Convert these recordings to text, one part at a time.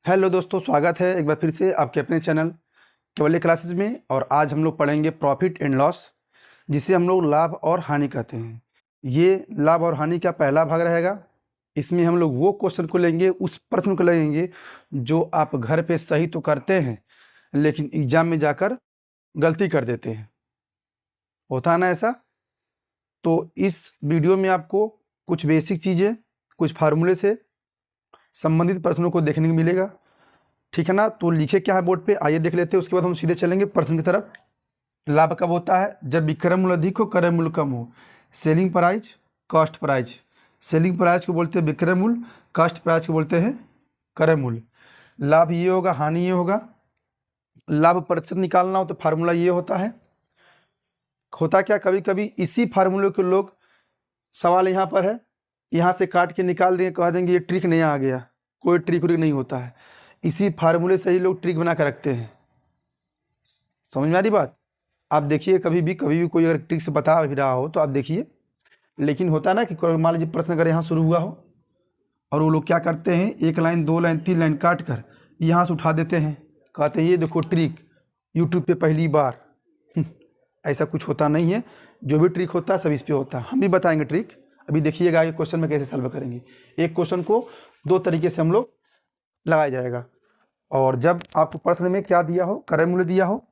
Hello दोस्तों, स्वागत है एक बार फिर से आपके अपने चैनल केवल क्लासेस में। और आज हम लोग पढ़ेंगे प्रॉफिट एंड लॉस, जिसे हम लोग लाभ और हानि कहते हैं। ये लाभ और हानि का पहला भाग रहेगा। इसमें हम लोग वो क्वेश्चन को लेंगे, उस प्रश्न को लेंगे जो आप घर पे सही तो करते हैं लेकिन एग्जाम में जाकर गलती कर देते हैं। होता है ना ऐसा? तो इस वीडियो में आपको कुछ बेसिक चीज़ें, कुछ फार्मूले से संबंधित प्रश्नों को देखने को मिलेगा। ठीक है ना? तो लिखे क्या है बोर्ड पे, आइए देख लेते हैं। उसके बाद हम सीधे चलेंगे प्रश्न की तरफ। लाभ कब होता है? जब विक्रय मूल्य अधिक हो, क्रय मूल्य कम हो। Selling price, cost price. Selling price को बोलते हैं विक्रय मूल्य, कॉस्ट प्राइस को बोलते हैं क्रय मूल्य। लाभ ये होगा, हानि ये होगा। लाभ प्रतिशत निकालना हो तो फार्मूला ये होता है। होता क्या, कभी कभी इसी फार्मूले के लोग, सवाल यहाँ पर है, यहाँ से काट के निकाल देंगे, कह देंगे ये ट्रिक नहीं आ गया। कोई ट्रिक व्रिक नहीं होता है, इसी फार्मूले से ही लोग ट्रिक बना कर रखते हैं। समझ में आ रही बात? आप देखिए, कभी भी कोई अगर ट्रिक से बता भी रहा हो तो आप देखिए। लेकिन होता है ना कि मान लीजिए प्रश्न अगर यहाँ शुरू हुआ हो और वो लोग क्या करते हैं, एक लाइन, दो लाइन, तीन लाइन काट कर यहाँ से उठा देते हैं, कहते हैं ये देखो ट्रिक, यूट्यूब पे पहली बार। ऐसा कुछ होता नहीं है। जो भी ट्रिक होता है सब इस पे होता है। हम भी बताएंगे ट्रिक। अभी देखिएगा आगे क्वेश्चन में कैसे सॉल्व करेंगे। एक क्वेश्चन को दो तरीके से हम लोग लगाया जाएगा। और जब आपको प्रश्न में क्या दिया हो, क्रय मूल्य दिया हो,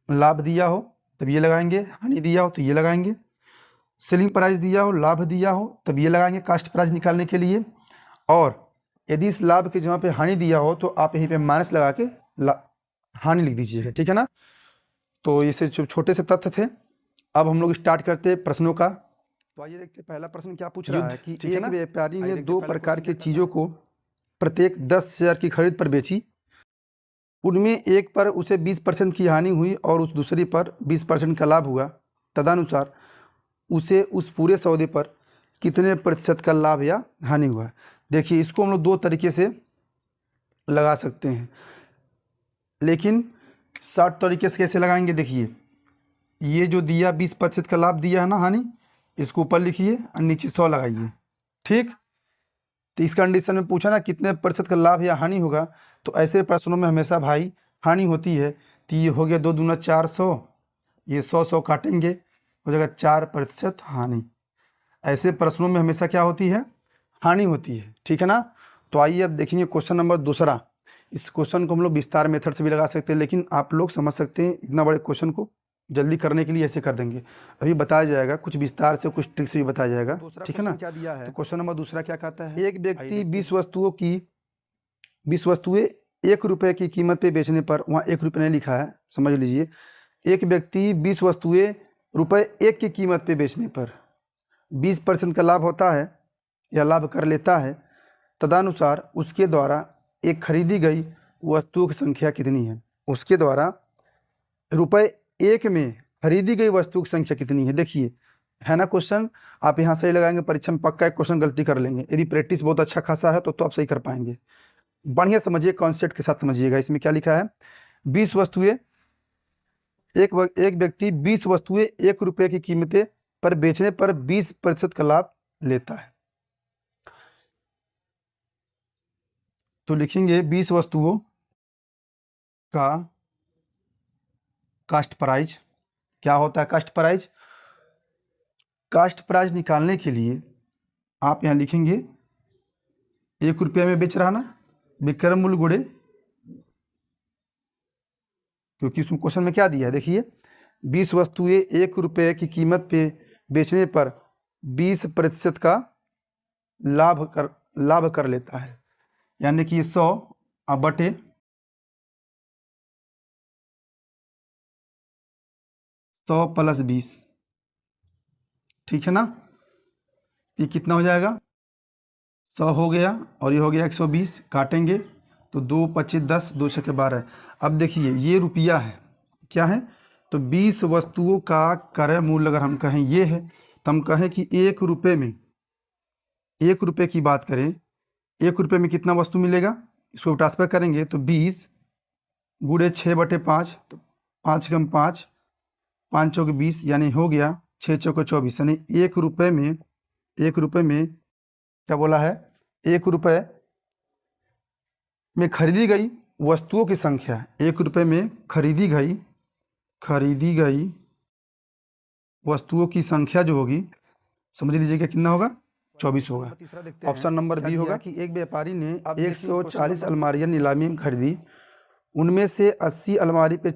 लाभ दिया हो तब ये लगाएंगे, हानि दिया हो तो ये लगाएंगे। सेलिंग प्राइस दिया हो, लाभ दिया हो तब ये लगाएंगे कॉस्ट प्राइस निकालने के लिए। और यदि इस लाभ के जहाँ पे हानि दिया हो तो आप यहीं पे माइनस लगा के हानि लिख दीजिएगा। ठीक है ना? तो ये से छोटे से तथ्य थे। अब हम लोग स्टार्ट करते हैं प्रश्नों का। तो आइए देखते हैं पहला प्रश्न क्या पूछ रहा है कि एक व्यापारी ने दो प्रकार की चीज़ों को प्रत्येक 10 शेयर की खरीद पर बेची। उनमें एक पर उसे 20% की हानि हुई और उस दूसरी पर 20% का लाभ हुआ। तदनुसार उसे उस पूरे सौदे पर कितने प्रतिशत का लाभ या हानि हुआ? देखिए, इसको हम लोग दो तरीके से लगा सकते हैं, लेकिन शॉर्ट तरीके से कैसे लगाएंगे? देखिए, ये जो दिया 20% का लाभ दिया है ना, हानि, इसको ऊपर लिखिए और नीचे 100 लगाइए। ठीक? तो इस कंडीशन में पूछा ना कितने प्रतिशत का लाभ या हानि होगा, तो ऐसे प्रश्नों में हमेशा भाई हानि होती है। तो ये हो गया 2 दूना 400, ये 100 काटेंगे, हो जाएगा 4% हानि। ऐसे प्रश्नों में हमेशा क्या होती है? हानि होती है। ठीक है ना? तो आइए अब देखेंगे क्वेश्चन नंबर दूसरा। इस क्वेश्चन को हम लोग विस्तार मेथड से भी लगा सकते हैं, लेकिन आप लोग समझ सकते हैं इतना बड़े क्वेश्चन को जल्दी करने के लिए ऐसे कर देंगे। अभी बताया जाएगा, कुछ विस्तार से, कुछ ट्रिक्स भी बताया जाएगा। ठीक है ना? क्या दिया है? तो क्वेश्चन नंबर दूसरा क्या कहता है? एक व्यक्ति 20 वस्तुएं 1 रुपये की कीमत पे बेचने पर, वहाँ 1 रुपये नहीं लिखा है, समझ लीजिए। एक व्यक्ति 20 वस्तुएं ₹1 की कीमत पे बेचने पर 20% का लाभ होता है या लाभ कर लेता है। तदनुसार उसके द्वारा एक खरीदी गई वस्तुओं की संख्या कितनी है? उसके द्वारा ₹1 में खरीदी गई वस्तु की संख्या कितनी है? देखिए, है ना क्वेश्चन। आप यहाँ सही लगाएंगे, परीक्षा में पक्का एक क्वेश्चन गलती कर लेंगे। यदि प्रैक्टिस बहुत अच्छा खासा है तो आप सही कर पाएंगे। बढ़िया समझिए, कॉन्सेप्ट के साथ समझिएगा। इसमें क्या लिखा है? 20 वस्तुएं, एक व्यक्ति 20 वस्तुएं 1 रुपये की कीमतें पर बेचने पर 20% का लाभ लेता है। तो लिखेंगे 20 वस्तुओं का कास्ट प्राइस। क्या होता है कास्ट प्राइस? कास्ट प्राइस निकालने के लिए आप यहाँ लिखेंगे 1 रुपये में बेच रहा ना, विक्रय मूल्य गुणे, क्योंकि उसमें क्वेश्चन में क्या दिया है? देखिए, 20 वस्तुएं 1 रुपये की कीमत पे बेचने पर 20% का लाभ कर लेता है। यानी कि 100 बटे 100 + 20। ठीक है ना? ये कितना हो जाएगा? 100 हो गया और ये हो गया 120। काटेंगे तो 2 × 25 = 10, 2 × 6 = 12। अब देखिए, ये रुपया है, क्या है? तो 20 वस्तुओं का क्रय मूल्य अगर हम कहें ये है, तो हम कहें कि 1 रुपये में, 1 रुपये की बात करें, 1 रुपये में कितना वस्तु मिलेगा? इसको ट्रांसफर करेंगे तो 20 × 6/5, तो 5 × 5, 5 × 20, यानी हो गया 6 × 24। यानी 1 रुपये में क्या बोला है? 1 रुपये में खरीदी गई वस्तुओं की संख्या, 1 रुपये में खरीदी गई वस्तुओं की संख्या जो होगी, समझ लीजिएगा कितना होगा, 24 होगा। ऑप्शन नंबर बी होगा कि एक व्यापारी ने 140 अलमारियां नीलामी में खरीदी, उनमें से 80 अलमारी पे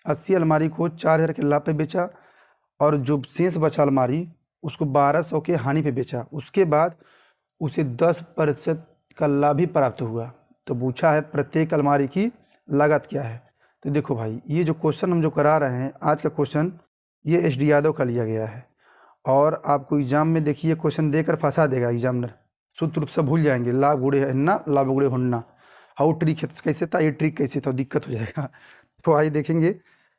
80 अलमारी को 4,000 के लाभ पे बेचा और जो शेष बचा अलमारी उसको 1200 के हानि पे बेचा। उसके बाद उसे 10% का लाभ ही प्राप्त हुआ। तो पूछा है प्रत्येक अलमारी की लागत क्या है। तो देखो भाई, ये जो क्वेश्चन हम जो करा रहे हैं आज का क्वेश्चन, ये एच डी यादव का लिया गया है और आपको एग्जाम में देखिए क्वेश्चन देकर फंसा देगा एग्जामिनर, शुद्ध रूप से भूल जाएंगे, लाभ गुड़े हन्ना लाभ गुड़े होन्ना, हाउ ट्रिक कैसे था, ये ट्रिक कैसे था, दिक्कत हो जाएगा। तो आइए देखेंगे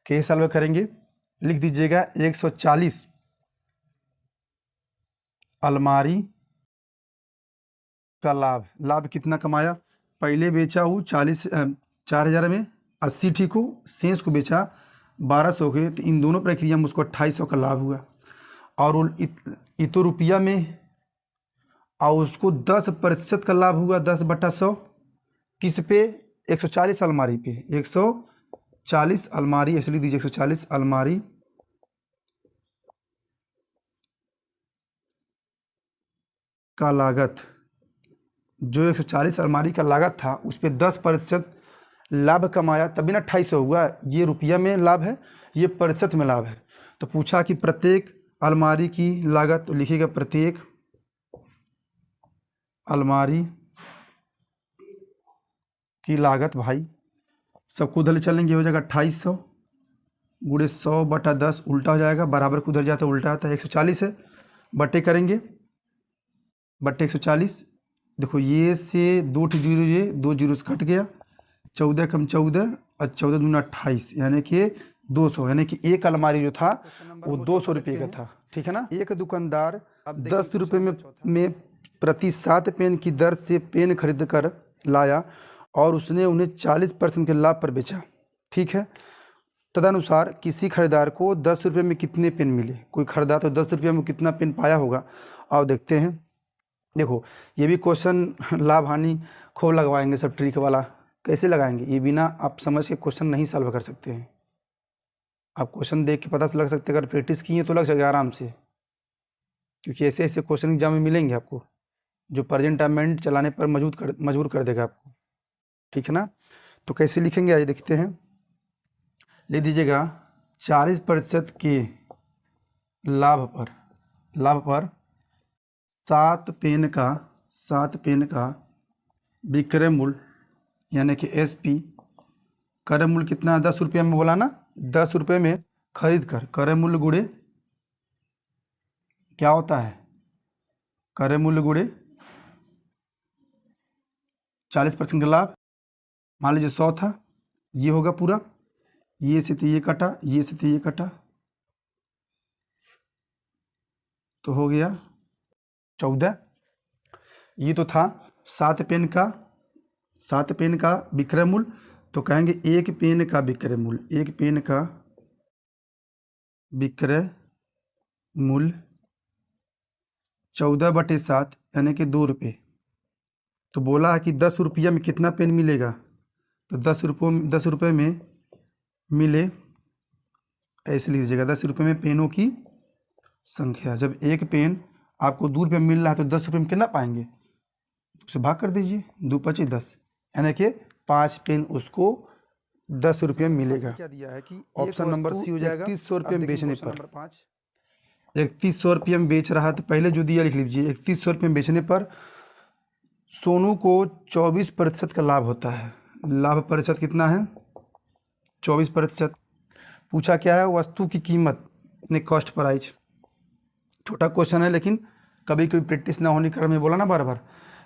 किस साल में करेंगे। लिख दीजिएगा 140 अलमारी का लाभ कितना कमाया, पहले बेचा वो 4,000 में 80 ठीक हो, शेष को बेचा 1200 के, तो इन दोनों प्रक्रिया में उसको 2800 का लाभ हुआ और इतो रुपया में, और उसको 10% का लाभ हुआ, 10/100 किस पे, 140 अलमारी पे, 140 अलमारी, ऐसे लिख दीजिए 140 अलमारी का लागत, जो 140 अलमारी का लागत था उस पर 10% लाभ कमाया, तभी ना 2800 हुआ। ये रुपया में लाभ है, ये प्रतिशत में लाभ है। तो पूछा कि प्रत्येक अलमारी की लागत, तो लिखिएगा प्रत्येक अलमारी की लागत भाई, सबको उधर चलेंगे, हो जाएगा 2800 गुणे 100/10, उल्टा हो जाएगा, बराबर को उधर जाता है उल्टा आता है, 140 है, बटे करेंगे, बटे 140, देखो ये से 2 जीरो, ये 2 जीरो से कट गया, 14 कम 14 और 14 दूना 28, यानी कि 200, यानी कि एक अलमारी जो था वो 200 रुपये का था, ठीक है ना। एक दुकानदार 10 रुपये में प्रति 7 पेन की दर से पेन खरीद कर लाया और उसने उन्हें 40% के लाभ पर बेचा, ठीक है। तदनुसार किसी खरीदार को 10 रुपये में कितने पेन मिले, कोई खरीदा तो 10 रुपये में कितना पेन पाया होगा। आओ देखते हैं। देखो ये भी क्वेश्चन लाभ हानि खूब लगवाएंगे, सब ट्रिक वाला कैसे लगाएंगे, ये बिना आप समझ के क्वेश्चन नहीं सॉल्व कर सकते हैं। आप क्वेश्चन देख के पता से लग सकते हैं, अगर प्रैक्टिस किए तो लग जाएगा आराम से, क्योंकि ऐसे ऐसे क्वेश्चन एग्जाम में मिलेंगे आपको जो प्रेजेंट चलाने पर मजबूर कर देगा आपको, ठीक है ना। तो कैसे लिखेंगे आइए देखते हैं। ले दीजिएगा 40% के लाभ पर 7 पेन का विक्रय मूल्य, यानी कि SP, क्रय मूल्य कितना है, 10 रुपये में बोला ना, 10 रुपये में खरीद कर, क्रय मूल्य गुणे क्या होता है, क्रय मूल्य गुणे 40% का लाभ, मान लीजिए 100 था, ये होगा पूरा, ये से तो ये कटा, ये से तो ये कटा, तो हो गया 14। ये तो था 7 पेन का विक्रय मूल्य, तो कहेंगे एक पेन का विक्रय मूल्य, एक पेन का विक्रय मूल्य 14/7 यानी कि 2 रुपये। तो बोला है कि 10 रुपया में कितना पेन मिलेगा, तो 10 रुपये में मिले, ऐसे लीजिएगा 10 रुपये में पेनों की संख्या। जब एक पेन आपको 2 रुपये में मिल रहा है तो 10 रुपये में कितना पाएंगे, उसे भाग कर दीजिए, 2 × 5 = 10, यानी कि 5 पेन उसको 10 रुपये में मिलेगा। क्या दिया है कि ऑप्शन नंबर सी हो जाएगा 3100 रुपये में बेचने पर। 3100 रुपये में बेच रहा है, तो पहले जो दिया लिख लीजिए, 3100 रुपये में बेचने पर सोनू को 24% का लाभ होता है। लाभ प्रतिशत कितना है, 24%। पूछा क्या है, वस्तु की कीमत ने कॉस्ट प्राइस। छोटा क्वेश्चन है लेकिन कभी कभी प्रैक्टिस ना होने के कारण मैं बोला ना बार बार,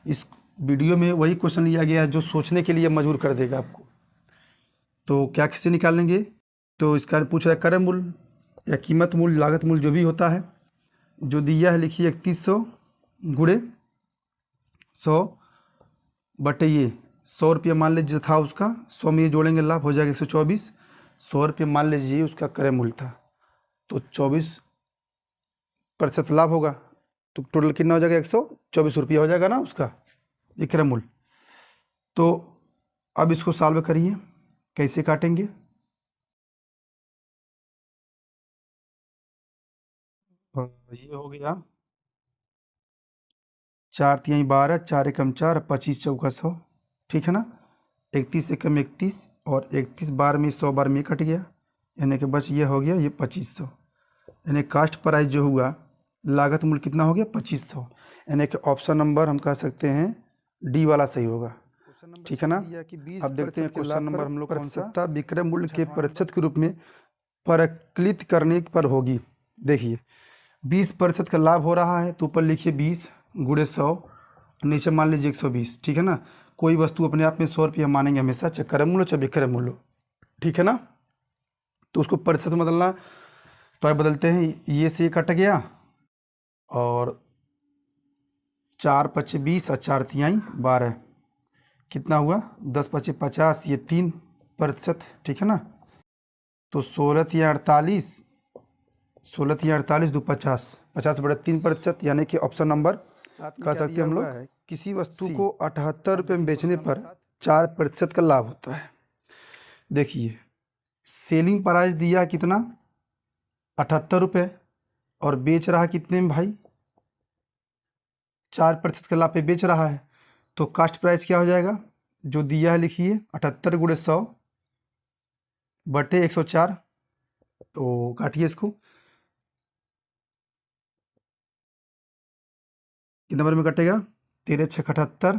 इस वीडियो में वही क्वेश्चन लिया गया है जो सोचने के लिए मजबूर कर देगा आपको। तो क्या किससे निकालेंगे, तो इसका पूछ रहा है क्रय मूल्य या कीमत मूल्य, लागत मूल्य जो भी होता है, जो दिया है लिखिए 3100 गुणे 100 बटे ये 100 रुपये मान लीजिए था उसका, 100 में ये जोड़ेंगे लाभ हो जाएगा 124। 100 रुपये मान लीजिए उसका क्रय मूल्य था, तो 24% लाभ होगा, तो टोटल कितना हो जाएगा, 124 रुपया हो जाएगा ना उसका विक्रय मूल्य। तो अब इसको सॉल्व करिए, कैसे काटेंगे। ये हो गया 4 तिहाई 12, 4 एकम 4, 25 चौका 100, ठीक है ना। 31 एकम 31 और 31 बार में 100 बार में कट गया, यानी कि बस ये हो गया ये 2500। यानी कास्ट प्राइस जो हुआ, लागत मूल्य कितना हो गया 2500। यानी कि ऑप्शन नंबर हम कह सकते हैं डी वाला सही होगा, ठीक है ना। अब देखते हैं क्वेश्चन नंबर हम लोग कौन सा। विक्रय मूल्य के प्रतिशत के रूप में परिकलित करने पर होगी। देखिए 20% का लाभ हो रहा है तो ऊपर लिखिए 20 गुणे 100, नीचे मान लीजिए 120, ठीक है ना। कोई वस्तु अपने आप में 100 रुपया मानेंगे हमेशा, चाहे क्रय मूल्य चाहे विक्रय मूल्य, ठीक है ना। तो उसको प्रतिशत बदलना, तो आप बदलते हैं, ये से कट गया और 4 पचे 20 और 4 तिहाई 12, कितना हुआ 10 पचे 50, ये 3%, ठीक है ना। तो 16 तिहाई 48, 16 तिहाई 48 दो 50, 50 बड़ा 3%, यानी कि ऑप्शन नंबर कह सकते हैं हम लोग। किसी वस्तु को 78 रुपये में बेचने पर 4% का लाभ होता है। देखिए सेलिंग प्राइस दिया कितना 78 रुपये और बेच रहा कितने में भाई, 4% के लाभ पे बेच रहा है। तो कास्ट प्राइस क्या हो जाएगा, जो दिया है लिखिए 78 गुणे 100 बटे 104, तो काटिए इसको, कितने नंबर में कटेगा 13 6 78,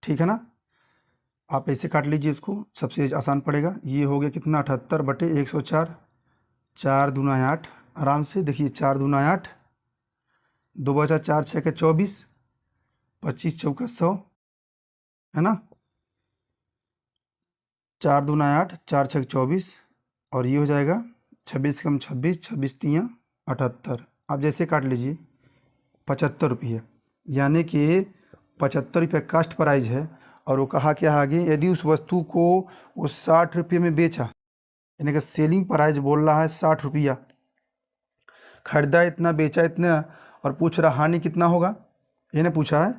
ठीक है ना। आप ऐसे काट लीजिए इसको, सबसे आसान पड़ेगा। ये हो गया कितना 78 बटे 104, 4 दूना 8, आराम से देखिए 4 दूना 8, 2 बचा 4 6 के 24, 25 चौका 100, है ना। 4 दूना 8, 4 6 24, और ये हो जाएगा 26 कम 26, 26 तियाँ 78। आप जैसे काट लीजिए 75 रुपये, यानी कि 75 रुपये कास्ट प्राइस है। और वो कहा क्या आगे, यदि उस वस्तु को वो 60 रुपये में बेचा, यानी कि सेलिंग प्राइस बोल रहा है 60 रुपया, खरीदा इतना बेचा इतना, और पूछ रहा हानि कितना होगा, ये ना पूछा है।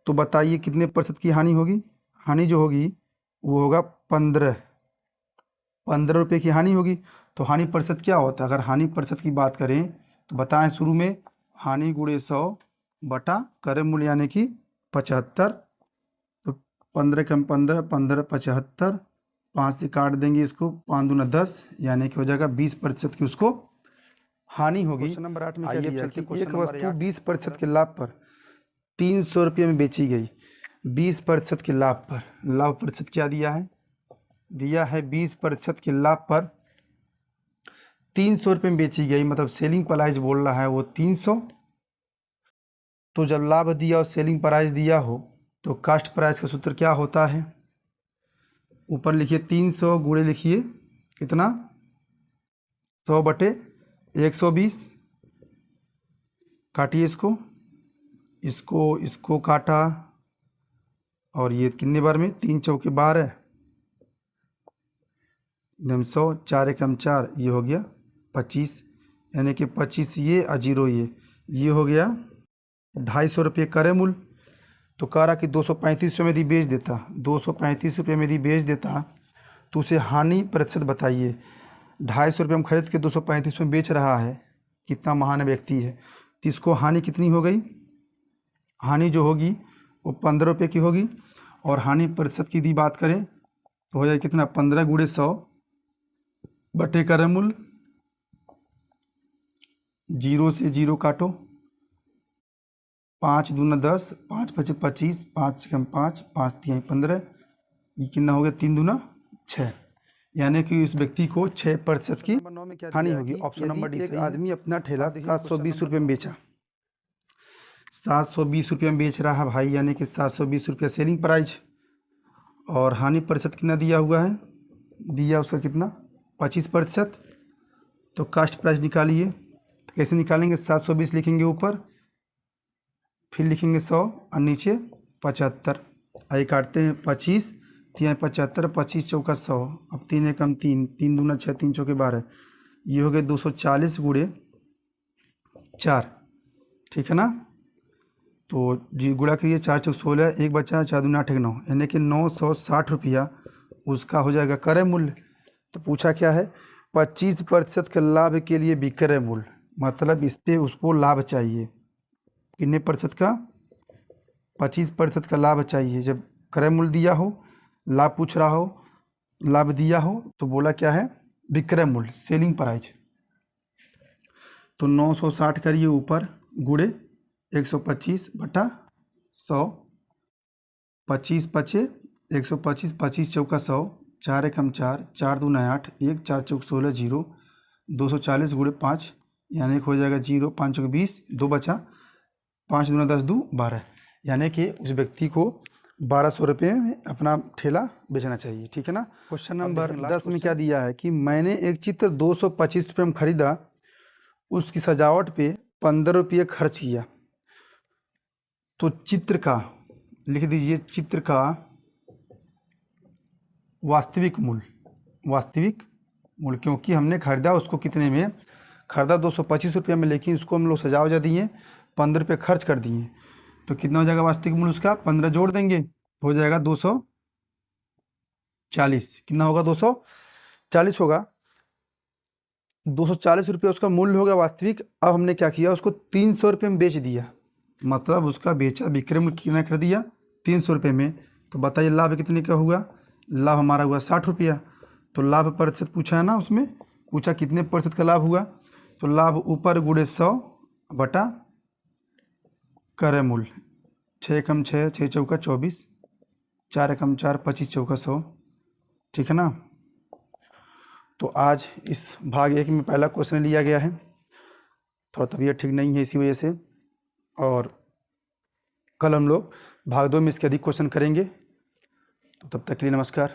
तो बताइए कितने प्रतिशत की हानि होगी। हानि जो होगी वो होगा 15 रुपये की हानि होगी। तो हानि प्रतिशत क्या होता है, अगर हानि प्रतिशत की बात करें तो बताएं शुरू में, हानि गुणे 100 बटा क्रय मूल्य यानी कि 75, तो 15 कम 15, 15 75, 5 से काट देंगे इसको, 5 दूना 10, यानी कि हो जाएगा 20% की उसको हानि होगी। क्वेश्चन नंबर 8 में क्या दिया है कि एक वस्तु 20% के लाभ पर 300 रुपये में बेची गई। 20% के लाभ पर, लाभ प्रतिशत क्या दिया है, दिया है 20% के लाभ पर 300 रुपये में बेची गई, मतलब सेलिंग प्राइस बोल रहा है वो 300। तो जब लाभ दिया और सेलिंग प्राइस दिया हो तो कास्ट प्राइस का सूत्र क्या होता है, ऊपर लिखिए 300 गुणे लिखिए कितना 100 बटे 120, काटिए इसको, इसको काटा, और ये कितने बार में 3 चौके 12, एकदम 100, 4 एकम 4, ये हो गया 25, यानी कि 25 ये और 0 ये हो गया 250 रुपये क्रय मूल्य। तो कह रहा कि 235 रुपये में यदि बेच देता, 235 रुपये में यदि बेच देता तो उसे हानि प्रतिशत बताइए। 250 रुपये हम खरीद के 235 में बेच रहा है, कितना महान व्यक्ति है। तो इसको हानि कितनी हो गई, हानि जो होगी वो 15 रुपये की होगी। और हानि प्रतिशत की यदि बात करें तो हो जाए कितना 15 गुणे 100 बटे क्रय मूल्य, 0 से 0 काटो, 5 दूना 10, 5 पचे 25, 5 कम 5, 5 तिहाई 15, ये कितना हो गया 3 दूना 6, यानी कि उस व्यक्ति को 6% की हानि होगी। Option number D. एक आदमी अपना ठेला 720 रुपये में बेचा, 720 रुपये में बेच रहा है भाई, यानी कि 720 रुपये सेलिंग प्राइस, और हानि प्रतिशत कितना दिया हुआ है, दिया उसका कितना 25%। तो कास्ट प्राइस निकालिए, तो कैसे निकालेंगे, 720 लिखेंगे ऊपर, फिर लिखेंगे 100 और नीचे 75, आई काटते हैं 25 तिहाई 75, 25 चौका 100, अब 3 एकम 3, 3 दूना 6, 3 चौके 12, ये हो गए 240 गुणे 4, ठीक है ना। तो जी गुणा करिए, 4 चौक 16, एक बचा 4 दूनी 8 एक 9, यानी कि 960 रुपया उसका हो जाएगा क्रय मूल्य। तो पूछा क्या है, 25% के लाभ के लिए विक्रय मूल्य, मतलब इस पे उसको लाभ चाहिए। कितने प्रतिशत का? 25% का लाभ चाहिए। जब क्रय मूल्य दिया हो, लाभ पूछ रहा हो, लाभ दिया हो, तो बोला क्या है, विक्रय मूल्य, सेलिंग प्राइस। तो 960 करिए ऊपर गुड़े 125 बटा 100, 25 पचे 125, 25 चौका 100, 4 एकम 4, 4 दूना 8, 1 4 चौक 16, 0, 240 गुड़े 5, यानी कि हो जाएगा 0, 5 चौक 20, 2 बचा, 5 दूना 10, 2 12, यानी कि उस व्यक्ति को 1200 रुपये में अपना ठेला बेचना चाहिए। ठीक है ना। क्वेश्चन नंबर 10 में क्या दिया है कि मैंने एक चित्र 225 रुपये में खरीदा, उसकी सजावट पे 15 रुपये खर्च किया। तो चित्र का लिख दीजिए, चित्र का वास्तविक मूल्य, क्योंकि हमने खरीदा उसको कितने में, खरीदा 225 रुपये में, लेकिन उसको हम लोग सजावट दिए 15 रुपये खर्च कर दिए। तो कितना हो जाएगा वास्तविक मूल्य उसका, 15 जोड़ देंगे, हो जाएगा 240। कितना होगा, 240 होगा। 240 रुपये उसका मूल्य होगा वास्तविक। अब हमने क्या किया, उसको 300 रुपये में बेच दिया, मतलब उसका बेचा विक्रय मूल्य कितना कर दिया, 300 रुपये में। तो बताइए लाभ कितने का हुआ, लाभ हमारा हुआ 60 रुपया। तो लाभ प्रतिशत पूछा है ना, उसमें पूछा कितने प्रतिशत का लाभ हुआ, तो लाभ ऊपर गुड़े 100 बटा क्रय मूल्य, 6 एकम 6, 6 चौका 24, 4 एकम 4, 25 चौका 100। ठीक है ना। तो आज इस भाग 1 में पहला क्वेश्चन लिया गया है, थोड़ा तबीयत ठीक नहीं है इसी वजह से, और कल हम लोग भाग 2 में इसके अधिक क्वेश्चन करेंगे। तो तब तक के लिए नमस्कार।